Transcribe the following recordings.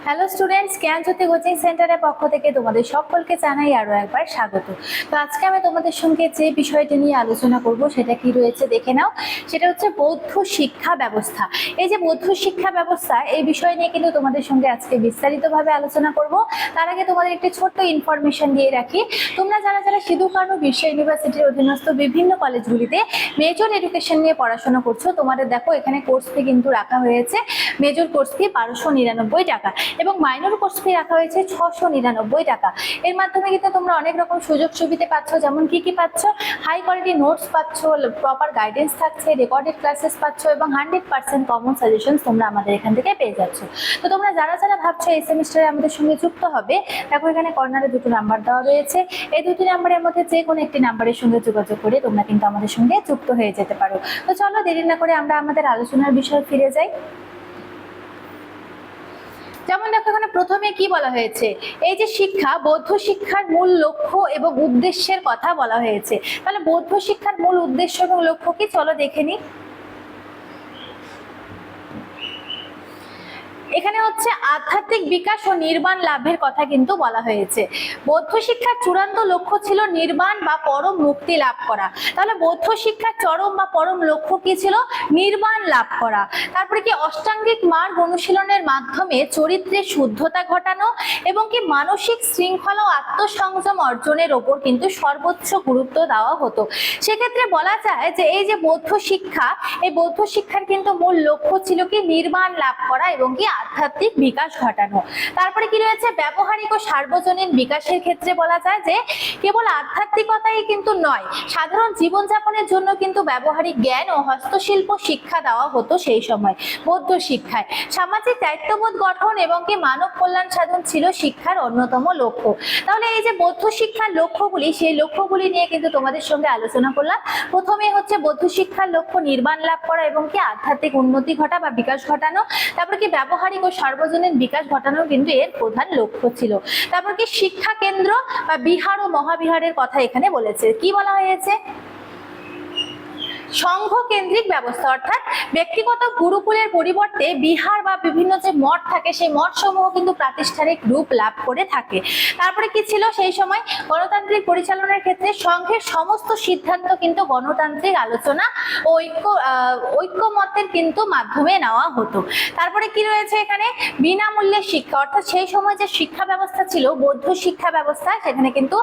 Hello students, জ্ঞানজ্যোতি coaching সেন্টারের পক্ষ থেকে তোমাদের সকলকে জানাই আরো একবার স্বাগত। তো আজকে আমি তোমাদের সঙ্গে যে বিষয়টি নিয়ে আলোচনা করব সেটা কি রয়েছে দেখে নাও। সেটা হচ্ছে বৌদ্ধ শিক্ষা ব্যবস্থা। এই যে বৌদ্ধ শিক্ষা ব্যবস্থা, এই বিষয় নিয়ে কিন্তু তোমাদের সঙ্গে আজকে বিস্তারিতভাবে আলোচনা করব। তার আগে তোমাদের একটি ছোট্ট ইনফরমেশন দিয়ে রাখি। তোমরা যারা যারা সিধু কানু বিশ্ব ইউনিভার্সিটির অধীনস্থ বিভিন্ন কলেজগুলিতে মেজর এডুকেশন নিয়ে পড়াশোনা করছো, তোমাদের দেখো এখানে কোর্স ফি কিন্তু রাখা হয়েছে। মেজর কোর্স ফি 1299 টাকা এবং মাইনর কোর্স ফি রাখা হয়েছে 699 টাকা। এর মাধ্যমে কিন্তু তোমরা অনেক রকম সুযোগ সুবিধা পাচ্ছ। যেমন কি পাচ্ছ? হাই কোয়ালিটি নোটস পাচ্ছ, প্রপার গাইডেন্স থাকছে, রেকর্ডেড ক্লাসেস পাচ্ছ এবং 100% কমন সাজেশনস তোমরা আমাদের এখান থেকে পেয়ে যাচ্ছ। তো তোমরা যারা যারা ভাবছো এই সেমিস্টারে আমাদের সঙ্গে যুক্ত হবে, দেখো এখানে কর্নারে দুটো নাম্বার দেওয়া রয়েছে। এই দুটি নাম্বারের মধ্যে যে কোনো একটি নাম্বারের সঙ্গে যোগাযোগ করে তোমরা কিন্তু আমাদের সঙ্গে যুক্ত হয়ে যেতে পারো। তো চলো দেরি না করে আমরা আমাদের আলোচনার বিষয়ে ফিরে যাই। যেমন দেখো এখানে প্রথমে কি বলা হয়েছে, এই যে শিক্ষা, বৌদ্ধ শিক্ষার মূল লক্ষ্য এবং উদ্দেশ্যের কথা বলা হয়েছে। তাহলে বৌদ্ধ শিক্ষার মূল উদ্দেশ্য এবং লক্ষ্য কি, চলো দেখে নিই। এখানে হচ্ছে আধ্যাত্মিক বিকাশ ও নির্বাণ লাভের কথা কিন্তু বলা হয়েছে। বৌদ্ধ শিক্ষার চূড়ান্ত লক্ষ্য ছিল নির্বাণ বা পরম মুক্তি লাভ করা। তাহলে বৌদ্ধ শিক্ষার চরম বা পরম লক্ষ্য কি ছিল? নির্বাণ লাভ করা। তারপরে কি অষ্টাঙ্গিক মার্গ অনুশীলনের মাধ্যমে চরিত্রের শুদ্ধতা ঘটানো এবং কি মানসিক শৃঙ্খলা ও আত্মসংযম অর্জনের ওপর কিন্তু সর্বোচ্চ গুরুত্ব দেওয়া হতো। সেক্ষেত্রে বলা যায় যে এই যে বৌদ্ধ শিক্ষা, এই বৌদ্ধ শিক্ষার কিন্তু মূল লক্ষ্য ছিল কি নির্বাণ লাভ করা এবং কি আধ্যাত্মিক বিকাশ ঘটানো। তারপরে কি রয়েছে? ব্যবহারিক ও সার্বজনীন বিকাশের ক্ষেত্রে বলা যায় যে কেবল আধ্যাত্মিকতাই কিন্তু নয়, সাধারণ জীবনযাপনের জন্য কিন্তু ব্যবহারিক জ্ঞান ও হস্তশিল্প শিক্ষা দেওয়া হতো সেই সময় বৌদ্ধ শিক্ষায়। সামাজিক দায়িত্ববোধ গঠন এবং কি মানব কল্যাণ সাধন ছিল শিক্ষার অন্যতম লক্ষ্য। তাহলে এই যে বৌদ্ধ শিক্ষার লক্ষ্যগুলি, সেই লক্ষ্যগুলি নিয়ে কিন্তু তোমাদের সঙ্গে আলোচনা করলাম। প্রথমে হচ্ছে বৌদ্ধ শিক্ষার লক্ষ্য নির্বাণ লাভ করা এবং কি আধ্যাত্মিক উন্নতি ঘটা বা বিকাশ ঘটানো। তারপর কি ব্যবহারিক ও সার্বজনীন বিকাশ ঘটানো কিন্তু এর প্রধান লক্ষ্য ছিল। তারপর কি শিক্ষা কেন্দ্র বা বিহার ও মহাবিহারের কথা এখানে বলেছে। কি বলা হয়েছে? সংঘ কেন্দ্রিক ব্যবস্থা, অর্থাৎ ব্যক্তিগত গুরুকুলের পরিবর্তে বিহার বা বিভিন্ন যে মঠ থাকে সেই মঠ সমূহ কিন্তু প্রাতিষ্ঠানিক রূপ লাভ করে থাকে। তারপরে কি ছিল? সেই সময় গণতান্ত্রিক পরিচালনার ক্ষেত্রে সংঘের সমস্ত সিদ্ধান্ত কিন্তু গণতান্ত্রিক আলোচনা ও ঐক্যমতের কিন্তু মাধ্যমে নেওয়া হতো। তারপরে কি রয়েছে এখানে? বিনামূল্যে শিক্ষা, অর্থাৎ সেই সময় যে শিক্ষা ব্যবস্থা ছিল বৌদ্ধ শিক্ষা ব্যবস্থা, সেখানে কিন্তু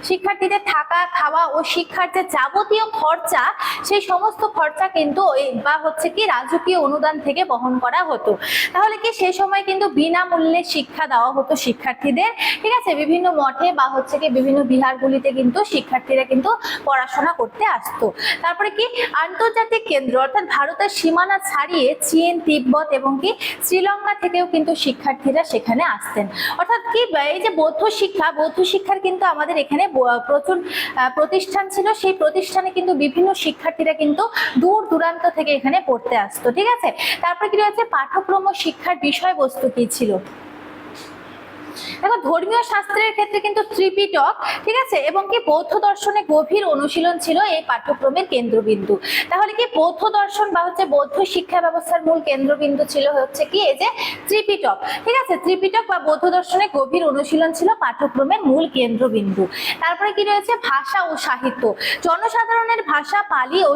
শিক্ষার্থীদের থাকা, খাওয়া ও শিক্ষার যে যাবতীয় খরচা, সেই সমস্ত খরচা কিন্তু বা হচ্ছে কি রাজকীয় অনুদান থেকে বহন করা হতো। তাহলে কি সেই সময় কিন্তু বিনামূল্যে শিক্ষা দেওয়া হতো শিক্ষার্থীদের, ঠিক আছে? বিভিন্ন মঠে বা হচ্ছে কি বিভিন্ন বিহারগুলিতে কিন্তু শিক্ষার্থীরা কিন্তু পড়াশোনা করতে আসতো। তারপরে কি আন্তর্জাতিক কেন্দ্র, অর্থাৎ ভারতের সীমানা ছাড়িয়ে চীন, তিব্বত এবং কি শ্রীলঙ্কা থেকেও কিন্তু শিক্ষার্থীরা সেখানে আসতেন। অর্থাৎ কি এই যে বৌদ্ধ শিক্ষা, বৌদ্ধ শিক্ষার কিন্তু আমাদের এখানে প্রচুর প্রতিষ্ঠান ছিল। সেই প্রতিষ্ঠানে কিন্তু বিভিন্ন শিক্ষার্থীরা কিন্তু দূর দূরান্ত থেকে এখানে পড়তে আসতো, ঠিক আছে? তারপরে কি রয়েছে? পাঠ্যক্রম ও শিক্ষার বিষয়বস্তু কি ছিল? দেখো ধর্মীয় শাস্ত্রের ক্ষেত্রে কিন্তু ত্রিপিটক, ঠিক আছে, এবং কি বৌদ্ধ দর্শনে গভীর অনুশীলন ছিল এই পাঠ্যক্রমের কেন্দ্রবিন্দু। তাহলে কি বৌদ্ধ দর্শন বা হচ্ছে বৌদ্ধ শিক্ষা ব্যবস্থার মূল কেন্দ্রবিন্দু ছিল হচ্ছে কি এই যে ত্রিপিটক, ঠিক আছে? ত্রিপিটক বা বৌদ্ধ দর্শনে গভীর অনুশীলন ছিল পাঠ্যক্রমের মূল কেন্দ্রবিন্দু। তারপরে কি রয়েছে? ভাষা ও সাহিত্য, জনসাধারণের ভাষা পালি ও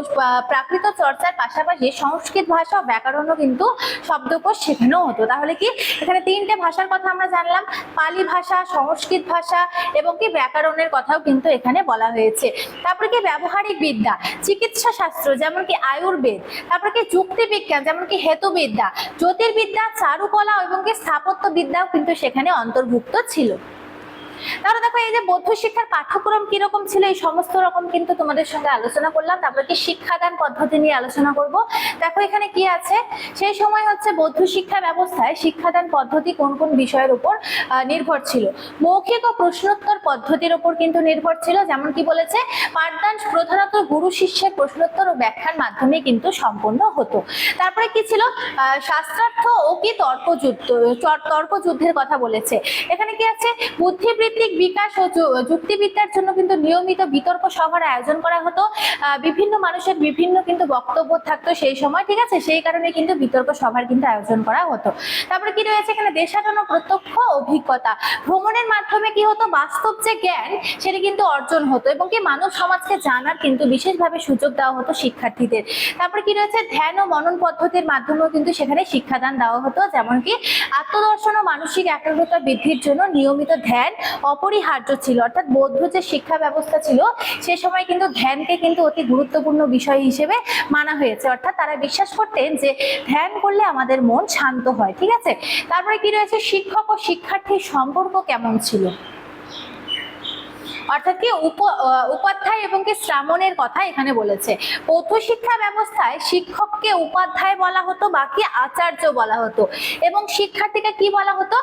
প্রাকৃত চর্চার পাশাপাশি সংস্কৃত ভাষা ও ব্যাকরণও কিন্তু শব্দকোষ শেখানো হতো। তাহলে কি এখানে তিনটে ভাষার কথা আমরা জানলাম, পালি ভাষা, সংস্কৃত ভাষা এবং কি ব্যাকরণের কথাও কিন্তু এখানে বলা হয়েছে। তারপরে কি ব্যবহারিক বিদ্যা, চিকিৎসা শাস্ত্র যেমন কি আয়ুর্বেদ, তারপরে কি যুক্তি বিজ্ঞান যেমন কি হেতুবিদ্যা, জ্যোতির্বিদ্যা, চারুকলা এবং কি স্থাপত্য বিদ্যাও কিন্তু সেখানে অন্তর্ভুক্ত ছিল। তাহলে দেখো এই যে বৌদ্ধ শিক্ষার পাঠ্যক্রম কিরকম ছিল, এই সমস্ত রকম কিন্তু তোমাদের সঙ্গে আলোচনা করলাম। তারপরে কি শিক্ষাদান পদ্ধতি নিয়ে আলোচনা করব। দেখো এখানে কি আছে, সেই সময় হচ্ছে বৌদ্ধ শিক্ষা ব্যবস্থায় শিক্ষাদান পদ্ধতি কোন কোন বিষয়ের উপর নির্ভর ছিল? মৌখিক ও প্রশ্নোত্তর পদ্ধতির উপর কিন্তু নির্ভর ছিল। যেমন কি বলেছে? পাঠদান প্রধানত গুরু শিষ্যের প্রশ্নোত্তর ও ব্যাখ্যার মাধ্যমে কিন্তু সম্পন্ন হতো। তারপরে কি ছিল? শাস্ত্রার্থ ও কি তর্কযুদ্ধের কথা বলেছে। এখানে কি আছে? বুদ্ধিবৃত্তি যুক্তিভিত্তিক বিকাশ ও যুক্তিবিদ্যার জন্য কিন্তু নিয়মিত বিতর্ক সভার আয়োজন করা হতো। বিভিন্ন মানুষের বিভিন্ন কিন্তু বক্তব্য থাকতো সেই সময়, ঠিক আছে, সেই কারণে কিন্তু বিতর্ক সভার কিন্তু আয়োজন করা হতো। তারপরে কি রয়েছে এখানে দেশাটন প্রত্যক্ষ অভিজ্ঞতা, ভ্রমণের মাধ্যমে কি হতো বাস্তব যে জ্ঞান সেটা কিন্তু অর্জন হতো এবং কি মানব সমাজকে জানার কিন্তু বিশেষভাবে সুযোগ দেওয়া হতো শিক্ষার্থীদের। তারপরে কি রয়েছে ধ্যান ও মনন পদ্ধতির মাধ্যমেও কিন্তু সেখানে শিক্ষাদান দেওয়া হতো, যেমন কি আত্মদর্শন ও মানসিক একাগ্রতা বৃদ্ধির জন্য নিয়মিত ধ্যান অপরিহার্য ছিল। অর্থাৎ বৌদ্ধ যে শিক্ষা ব্যবস্থা ছিল সে সময় কিন্তু ধ্যানকে কিন্তু অতি গুরুত্বপূর্ণ বিষয় হিসেবে মানা হয়েছে। অর্থাৎ তারা বিশ্বাস করতেন যে ধ্যান করলে আমাদের মন শান্ত হয়, ঠিক আছে। তারপরে কি রয়েছে শিক্ষক ও শিক্ষার্থীর সম্পর্ক কেমন ছিল, অর্থাৎ কি উপাধ্যায় এবং কি শ্রামণের কথা এখানে বলেছে। বৌদ্ধ শিক্ষা ব্যবস্থায় শিক্ষককে উপাধ্যায় বলা হতো বা কি আচার্য বলা হতো এবং শিক্ষার্থীকে কি বলা হতো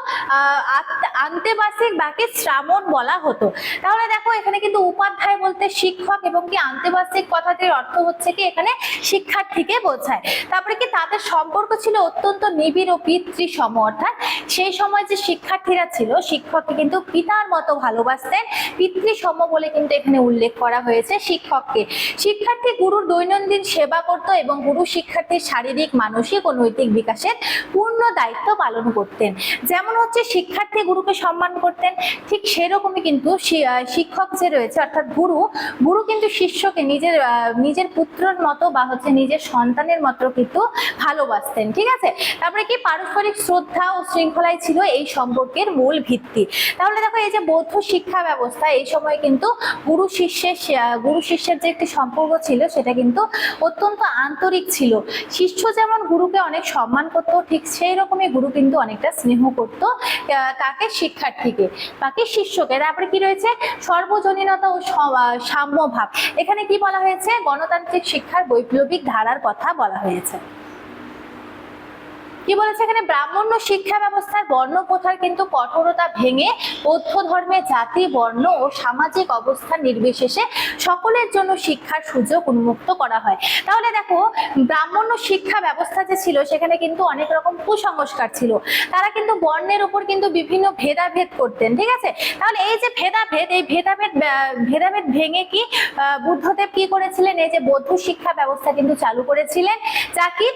আন্তেবাসিক বা কি শ্রামণ বলা হতো। তাহলে দেখো এখানে কিন্তু উপাধ্যায় বলতে শিক্ষক এবং কি আন্তেবাসিক কথাটির অর্থ হচ্ছে কি এখানে শিক্ষার্থীকে বোঝায়। তারপরে কি তাদের সম্পর্ক ছিল অত্যন্ত নিবিড় ও পিতৃসম, অর্থাৎ সেই সময় যে শিক্ষার্থীরা ছিল শিক্ষককে কিন্তু পিতার মতো ভালোবাসতেন, পিতৃসম বলে কিন্তু এখানে উল্লেখ করা হয়েছে শিক্ষককে। শিক্ষার্থী গুরুর দৈনন্দিন সেবা করত এবং গুরু শিক্ষার্থীর শারীরিক মানসিক ও নৈতিক বিকাশের পূর্ণ দায়িত্ব পালন করতেন। যেমন হচ্ছে শিক্ষার্থী গুরুকে সম্মান করতেন, ঠিক সেরকমই কিন্তু শিক্ষক যে রয়েছে অর্থাৎ গুরু কিন্তু শিষ্যকে নিজের পুত্রের মতো বা হচ্ছে নিজের সন্তানের মতো কিন্তু ভালোবাসতেন, ঠিক আছে। তারপরে কি পারস্পরিক শ্রদ্ধা ও শৃঙ্খলাই ছিল এই সম্পর্কের মূল ভিত্তি। তাহলে দেখো এই যে বৌদ্ধ শিক্ষা ব্যবস্থা এই সময় কিন্তু গুরু শিষ্যের যে একটি সম্পর্ক ছিল সেটা কিন্তু অত্যন্ত আন্তরিক ছিল। শিষ্য যেমন গুরুকে অনেক সম্মান করত, ঠিক সেই রকমই গুরু কিন্তু অনেকটা স্নেহ করত কাকে শিক্ষার্থীকে বাকি শিষ্যকে। তারপরে কি রয়েছে সর্বজনীনতা ও সাম্যভাব, এখানে কি বলা হয়েছে গণতান্ত্রিক শিক্ষার বৈপ্লবিক ধারার কথা বলা হয়েছে। কি বলেছে এখানে ব্রাহ্মণ্য শিক্ষা ব্যবস্থার বর্ণ প্রথার কিন্তু কঠোরতা ভেঙে বৌদ্ধ ধর্মে জাতি বর্ণ ও সামাজিক অবস্থান নির্বিশেষে সকলের জন্য শিক্ষার সুযোগ উন্মুক্ত করা হয়। তাহলে দেখো ব্রাহ্মণ্য শিক্ষা ব্যবস্থা যে ছিল সেখানে কিন্তু অনেক রকম কুসংস্কার ছিল, তারা কিন্তু বর্ণের উপর কিন্তু বিভিন্ন ভেদাভেদ করতেন, ঠিক আছে। তাহলে এই যে ভেদাভেদ ভেঙে কি বুদ্ধদেব কি করেছিলেন এই যে বৌদ্ধ শিক্ষা ব্যবস্থা কিন্তু চালু করেছিলেন, যা কি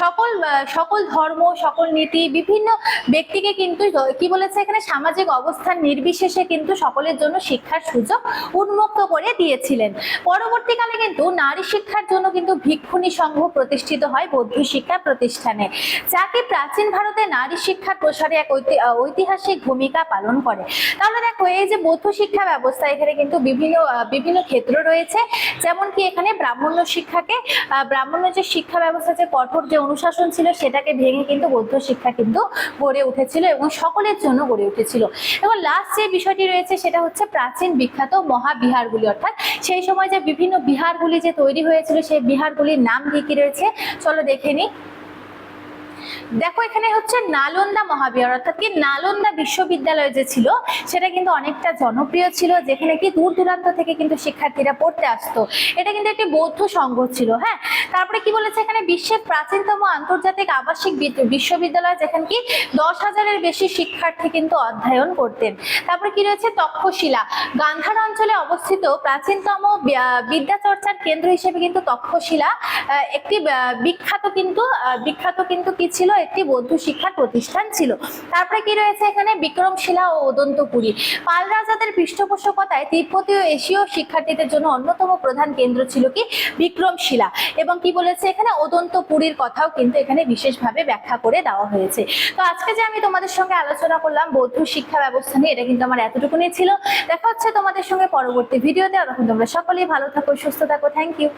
সকল ধর্ম সকল নীতি বিভিন্ন ব্যক্তিকে কিন্তু কি বলেছে এখানে সামাজিক অবস্থান নির্বিশেষে কিন্তু সকলের জন্য শিক্ষার সুযোগ উন্মুক্ত করে দিয়েছিলেন। পরবর্তীকালে কিন্তু নারী শিক্ষার জন্য কিন্তু ভিক্ষুণী সংঘ প্রতিষ্ঠিত হয় বৌদ্ধ শিক্ষা প্রতিষ্ঠানে, যা কি প্রাচীন ভারতে নারী শিক্ষার প্রসারে এক ঐতিহাসিক ভূমিকা পালন করে। তাহলে দেখো এই যে বৌদ্ধ শিক্ষা ব্যবস্থা এখানে কিন্তু বিভিন্ন ক্ষেত্র রয়েছে, যেমন কি এখানে ব্রাহ্মণ্য যে শিক্ষা ব্যবস্থা যে কঠোর যে অনুশাসন ছিল সেটাকে ভেঙে কিন্তু বৌদ্ধ শিক্ষা কিন্তু গড়ে উঠেছিল এবং সকলের জন্য গড়ে উঠেছিল। এবং লাস্ট যে বিষয়টি রয়েছে সেটা হচ্ছে প্রাচীন বিখ্যাত মহাবিহারগুলি, অর্থাৎ সেই সময় যে বিভিন্ন বিহারগুলি যে তৈরি হয়েছিল সেই বিহারগুলির নাম কি রয়েছে চলো দেখে নিই। দেখো এখানে হচ্ছে নালন্দা মহাবিহার, অর্থাৎ কি নালন্দা বিশ্ববিদ্যালয় যে ছিল সেটা কিন্তু অনেকটা জনপ্রিয় ছিল, যেখানে কি দূর দূরান্ত থেকে কিন্তু শিক্ষার্থীরা পড়তে আসতো। এটা কিন্তু একটি বৌদ্ধ সংঘ ছিল। হ্যাঁ, তারপরে কি বলেছে এখানে বিশ্বের প্রাচীনতম আন্তর্জাতিক আবাসিক বিশ্ববিদ্যালয়, যেখানে কি 10,000-এর বেশি শিক্ষার্থী কিন্তু অধ্যয়ন করতেন। তারপরে কি রয়েছে তক্ষশিলা, গান্ধার অঞ্চলে অবস্থিত প্রাচীনতম বিদ্যাচর্চার কেন্দ্র হিসেবে কিন্তু তক্ষশিলা একটি বিখ্যাত কিন্তু কি ছিল একটি বৌদ্ধ শিক্ষার প্রতিষ্ঠান ছিল। তারপরে কি রয়েছে এখানে বিক্রমশিলা ও ওদন্তপুরী, পাল রাজাদের পৃষ্ঠপোষকতায় তিব্বতীয় এশীয় শিক্ষার্থীদের জন্য অন্যতম প্রধান কেন্দ্র ছিল কি বিক্রমশিলা। এবং কি বলেছে এখানে ওদন্তপুরীর কথাও কিন্তু এখানে বিশেষভাবে ব্যাখ্যা করে দেওয়া হয়েছে। তো আজকে যে আমি তোমাদের সঙ্গে আলোচনা করলাম বৌদ্ধ শিক্ষা ব্যবস্থা নিয়ে, এটা কিন্তু আমার এতটুকুনি ছিল। দেখা হচ্ছে তোমাদের সঙ্গে পরবর্তী ভিডিওতে। তখন তোমরা সকলেই ভালো থাকো, সুস্থ থাকো। Thank you.